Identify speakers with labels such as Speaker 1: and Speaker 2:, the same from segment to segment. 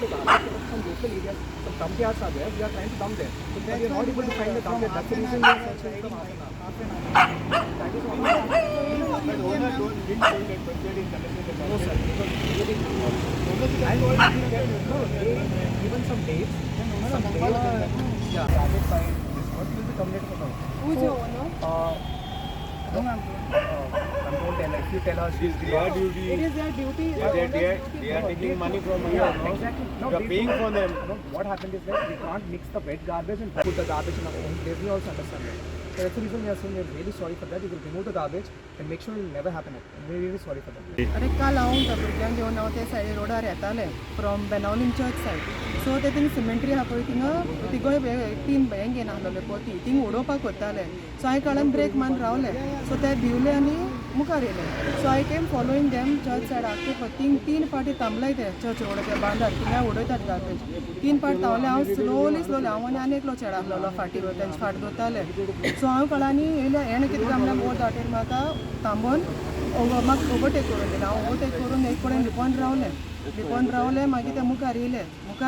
Speaker 1: like some local areas, some dump yards are there. We are trying to dump there. So we are not able to find the dump yard. That's the reason we are searching from half an hour. That is all.
Speaker 2: But owner didn't say that budget is collected.
Speaker 1: No, sir. Because they didn't know. No, they given some dates. Some dates. Yeah. Target by this month will be terminated for now.
Speaker 3: Who's your owner?
Speaker 1: Don't tell. If you tell us,
Speaker 2: It is their duty.
Speaker 3: It is their duty.
Speaker 2: They are taking money from here.
Speaker 1: yeah,
Speaker 2: No?
Speaker 1: exactly. No,
Speaker 2: You are
Speaker 1: we
Speaker 2: paying
Speaker 1: don't-
Speaker 2: for them.
Speaker 1: No, what happened is that we can't mix the wet garbage and put the garbage in our own place. We also understand that. So that's the reason we are saying we are really sorry for that. We will remove the garbage and make sure it will never happen again. We're really sorry for that.
Speaker 3: अरे काल हांव त्या भुरग्यांक घेवन हांव ते सायडी रोडार येतालें फ्रॉम बेनावलीम चर्च सायड सो ते थिंग सिमेंट्री आहा पळय थिंगा तिगोय तीन हें घेवन आहलोले पोती थिंग उडोवपाक वताले सो हांवें काळान ब्रेक मारून रावले सो ते भिवले आनी मुखार येले सो हांव केम फॉलोईंग देम चर्च सायड आख्खे थिंग तीन पाटी थांबलाय ते चर्च रोडाच्या बांदार थिंगा उडयतात गार्बेज तीन पाटी थांबले हांव स्लोली हांव आनी एकलो चेडा आहलोलो फाटी तेंचे फाट दोताले सो हांव कळांनी येयले हेणें कितें कामना बोट दाटेन म्हाका थांबोवन म्हाका ओवरटेक करून दिलें हांव ओवरटेक करून एक कडेन लिपोन रावलें मागीर ते मुखार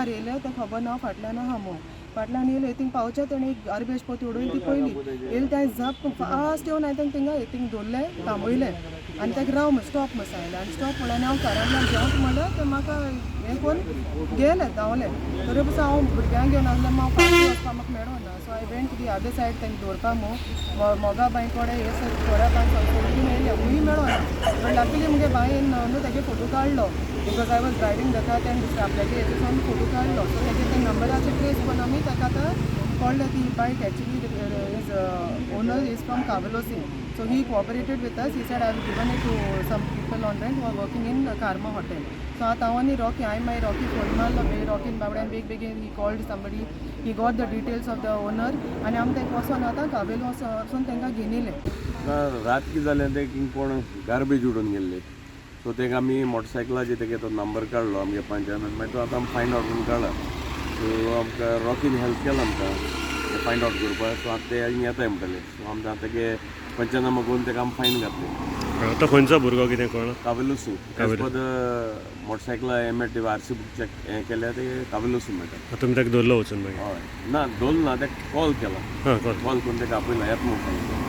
Speaker 3: येयले ते खबर ना फाटल्यान आहा मो फाटल्यान येयले थिंग पावचे तेणें एक गार्बेज पोती उडोवन ती पयली येयले ते झप फास्ट येवन हांवें थिंगा थिंग दवरलें थांबयलें आनी ताका राव म्हूण स्टॉप म्हूण सांगलें आनी स्टॉप म्हणलें आनी हांव घरांतल्यान जेवंक म्हणलें ते म्हाका हें करून गेले धांवले तरी पासून हांव भुरग्यांक घेवन आसलें हांव फाटी वचपाक म्हाका मेळोना सो हांवें वेंट दी अदर सायड तेंका दवरपा मो मोगा बाय कोडे हे थोड्या पांच मेळ्ळे खूंय मेळोना बट लकीली मुगे बायन न्हू तेगे फोटो काडलो बिकॉज आय वॉज ड्रायव्हिंग जाता तेन्ना आपल्यागे हेतून फोटो काडलो सो तेगे ते नंबराचे ट्रेस करून आमी ताका आतां called the bike actually is owner is from Cavelossim so he cooperated with us he said I have given it to some people on rent who are working in Karma hotel so atawani Rocky I my Rocky phone mallo be Rocky babdan big he called somebody he got the details of the owner आणि आम ते वचोन आतां कावेलो वचोन तांकां घेवन येयले
Speaker 2: रात कितें जालें ते कोण गार्बेज उडोवन गेल्ले सो तेका आमी मोटरसायकलाचेर तेगे तो नंबर काडलो आमगे पंचायत मागीर तो आतां आमी फायंड आउट करून काडला सो आमकां रॉकीन हेल्प केला आमकां फायंड आउट करपाक सो आतां ते आनी येताय म्हणटाले सो आमकां आतां तेगे पंचनामा करून तेका आमी फायन घातले
Speaker 4: तो खंयचो भुरगो कितें कळना
Speaker 2: कावेलोसू एज पर द मोटरसायकला एमएटी आरसी बुक चॅक हें केल्यार ते कावेलोसू मेळटा
Speaker 4: तुमी ताका दवरलो वचून मागीर
Speaker 2: हय ना दोल ना तेका कॉल केला
Speaker 4: हां
Speaker 2: कॉल करून तेका आपयला येत म्हणून सांगलें